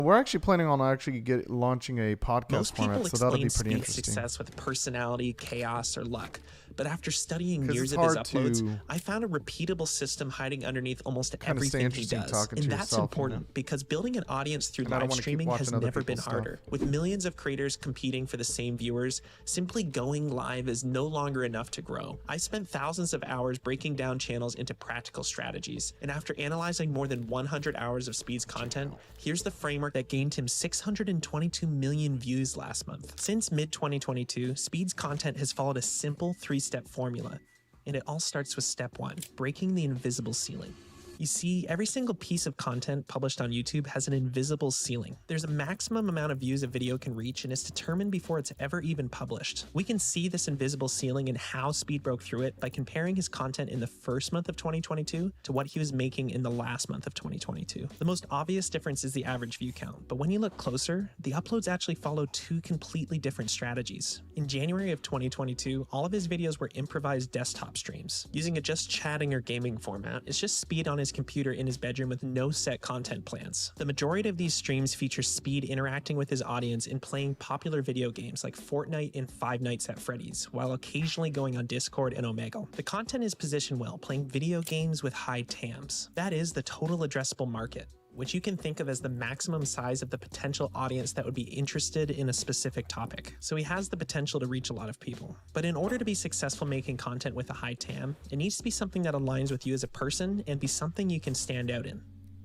We're actually planning on launching a podcast Most format, people so that'll be explain pretty Speed's interesting. success with personality, chaos, or luck. But after studying 'Cause years it's of his hard uploads, to I found a repeatable system hiding underneath almost kinda stay everything he interesting does. talking And to that's yourself, you know? important because building an audience through And I don't live wanna keep streaming has watching other never been people's stuff. harder. With millions of creators competing for the same viewers, simply going live is no longer enough to grow. I spent thousands of hours breaking down channels into practical strategies, and after analyzing more than 100 hours of Speed's content, here's the framework that gained him 622 million views last month. Since mid-2022, Speed's content has followed a simple 3-step formula. And it all starts with step 1, breaking the invisible ceiling. You see, every single piece of content published on YouTube has an invisible ceiling. There's a maximum amount of views a video can reach, and it's determined before it's ever even published. We can see this invisible ceiling and how Speed broke through it by comparing his content in the first month of 2022 to what he was making in the last month of 2022. The most obvious difference is the average view count, but when you look closer, the uploads actually follow 2 completely different strategies. In January of 2022, all of his videos were improvised desktop streams. Using a just chatting or gaming format, it's just Speed on his computer in his bedroom with no set content plans. The majority of these streams feature Speed interacting with his audience and playing popular video games like Fortnite and Five Nights at Freddy's, while occasionally going on Discord and Omegle. The content is positioned well, playing video games with high TAMs. That is the total addressable market, which you can think of as the maximum size of the potential audience that would be interested in a specific topic. So he has the potential to reach a lot of people. But in order to be successful making content with a high TAM, it needs to be something that aligns with you as a person and be something you can stand out in.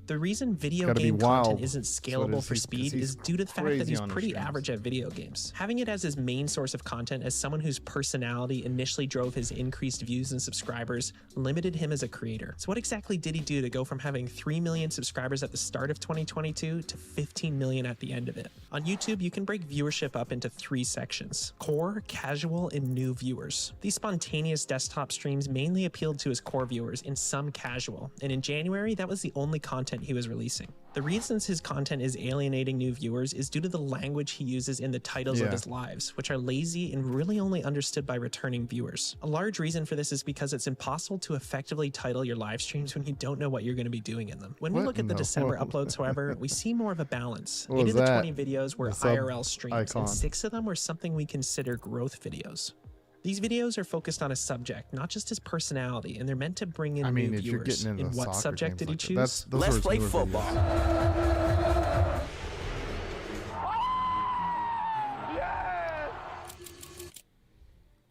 The reason video game content isn't scalable for Speed is due to the fact that he's pretty average at video games. Having it as his main source of content as someone whose personality initially drove his increased views and subscribers limited him as a creator. So what exactly did he do to go from having 3 million subscribers at the start of 2022 to 15 million at the end of it? On YouTube, you can break viewership up into 3 sections: core, casual, and new viewers. These spontaneous desktop streams mainly appealed to his core viewers and some casual, and in January, that was the only content he was releasing. The reasons his content is alienating new viewers is due to the language he uses in the titles of his lives, which are lazy and really only understood by returning viewers. A large reason for this is because it's impossible to effectively title your live streams when you don't know what you're going to be doing in them. When we look at the December uploads, however, we see more of a balance. 8 of the 20 videos were IRL streams, and 6 of them were something we consider growth videos. These videos are focused on a subject, not just his personality, and they're meant to bring in new viewers. And what subject did he choose? Let's play football.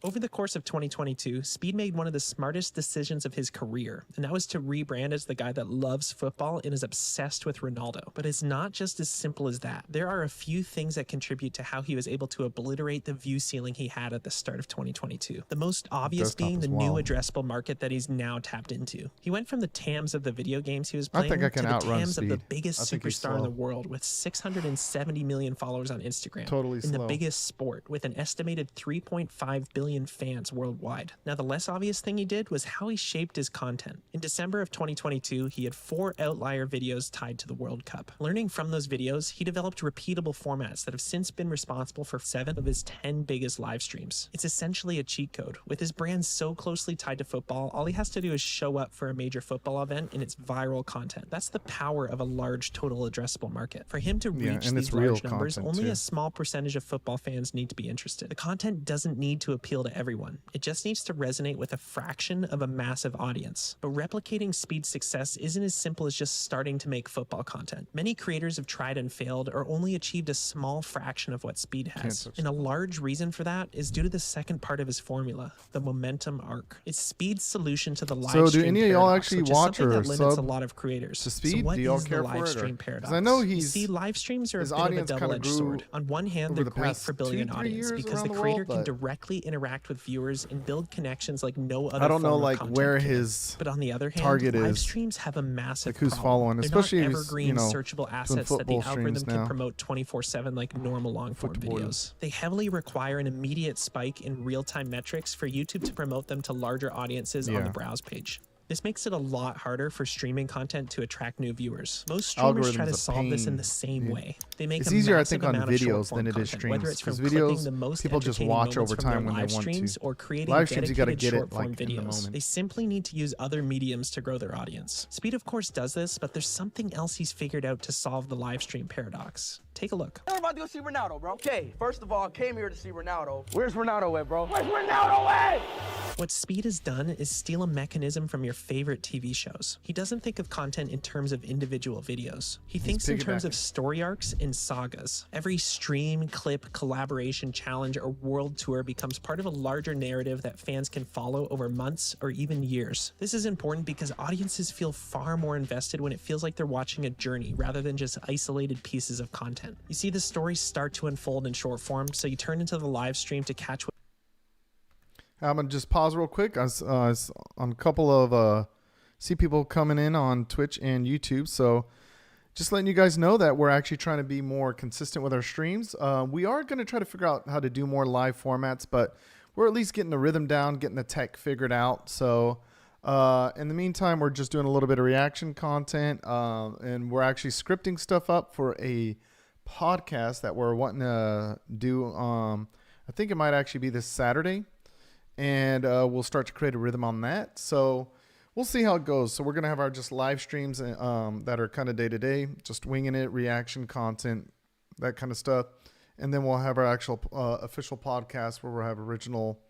Over the course of 2022, Speed made one of the smartest decisions of his career, and that was to rebrand as the guy that loves football and is obsessed with Ronaldo. But it's not just as simple as that. There are a few things that contribute to how he was able to obliterate the view ceiling he had at the start of 2022. The most obvious being the new addressable market that he's now tapped into. He went from the TAMs of the video games he was playing to the TAMs of the biggest superstar in the world with 670 million followers on Instagram. In the biggest sport with an estimated 3.5 billion fans worldwide. Now, the less obvious thing he did was how he shaped his content. In December of 2022, he had 4 outlier videos tied to the World Cup. Learning from those videos, he developed repeatable formats that have since been responsible for 7 of his 10 biggest live streams. It's essentially a cheat code. With his brand so closely tied to football, all he has to do is show up for a major football event and it's viral content. That's the power of a large total addressable market. For him to reach these large numbers, only a small percentage of football fans need to be interested. The content doesn't need to appeal to everyone. It just needs to resonate with a fraction of a massive audience. But replicating Speed's success isn't as simple as just starting to make football content. Many creators have tried and failed or only achieved a small fraction of what Speed has. And a large reason for that is due to the second part of his formula, the momentum arc. It's Speed's solution to the live stream do any of y'all actually watch or that limits a lot of creators. To Speed? So what do y'all is care the for live it, stream paradox? I know you see, live streams are a bit of a double-edged sword. On one hand, they're great for building an audience because the creator can directly interact with viewers and build connections like no other. I don't know like where can. his but on the other hand, target live is. streams have a massive Like who's problem. following, They're especially not if evergreen, you know, searchable assets that the algorithm can promote 24/7 like normal long-form videos. They heavily require an immediate spike in real-time metrics for YouTube to promote them to larger audiences on the browse page. This makes it a lot harder for streaming content to attract new viewers. Most streamers try to solve this in the same way. They make It's a easier, I massive think, on amount of videos short-form than it is content, streams. whether it's from Because clipping videos, the most people just entertaining watch moments over from their time when they live want streams to. or creating Live streams, you gotta dedicated get it short-form like in the videos. moment. They simply need to use other mediums to grow their audience. Speed, of course, does this, but there's something else he's figured out to solve the live stream paradox. Take a look. We're about to go see Ronaldo, bro. Okay, first of all, I came here to see Ronaldo. Where's Ronaldo at, bro? Where's Ronaldo at? What Speed has done is steal a mechanism from your favorite TV shows. He doesn't think of content in terms of individual videos. He thinks in terms of story arcs and sagas. Every stream, clip, collaboration, challenge, or world tour becomes part of a larger narrative that fans can follow over months or even years. This is important because audiences feel far more invested when it feels like they're watching a journey rather than just isolated pieces of content. You see the stories start to unfold in short form, so you turn into the live stream to catch what I'm gonna just pause real quick. I was on a couple of see people coming in on Twitch and YouTube. So just letting you guys know that we're actually trying to be more consistent with our streams. We are gonna try to figure out how to do more live formats, but we're at least getting the rhythm down, getting the tech figured out. So in the meantime, we're just doing a little bit of reaction content, and we're actually scripting stuff up for a podcast that we're wanting to do. I think it might actually be this Saturday. And we'll start to create a rhythm on that. So we'll see how it goes. So we're going to have our just live streams that are kind of day to day, just winging it, reaction content, that kind of stuff. And then we'll have our actual official podcast where we'll have original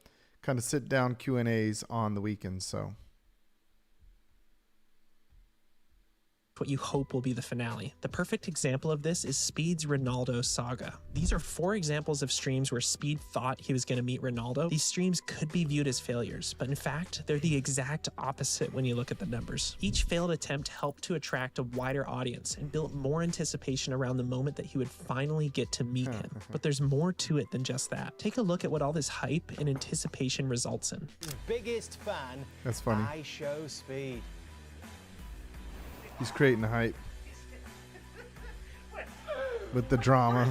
kind of sit down Q&As on the weekends. So you hope will be the finale. The perfect example of this is Speed's Ronaldo saga. These are 4 examples of streams where Speed thought he was going to meet Ronaldo. These streams could be viewed as failures, but in fact, they're the exact opposite when you look at the numbers. Each failed attempt helped to attract a wider audience and built more anticipation around the moment that he would finally get to meet him. But there's more to it than just that. Take a look at what all this hype and anticipation results in. Biggest fan. That's funny. IShowSpeed. He's creating the hype with the drama.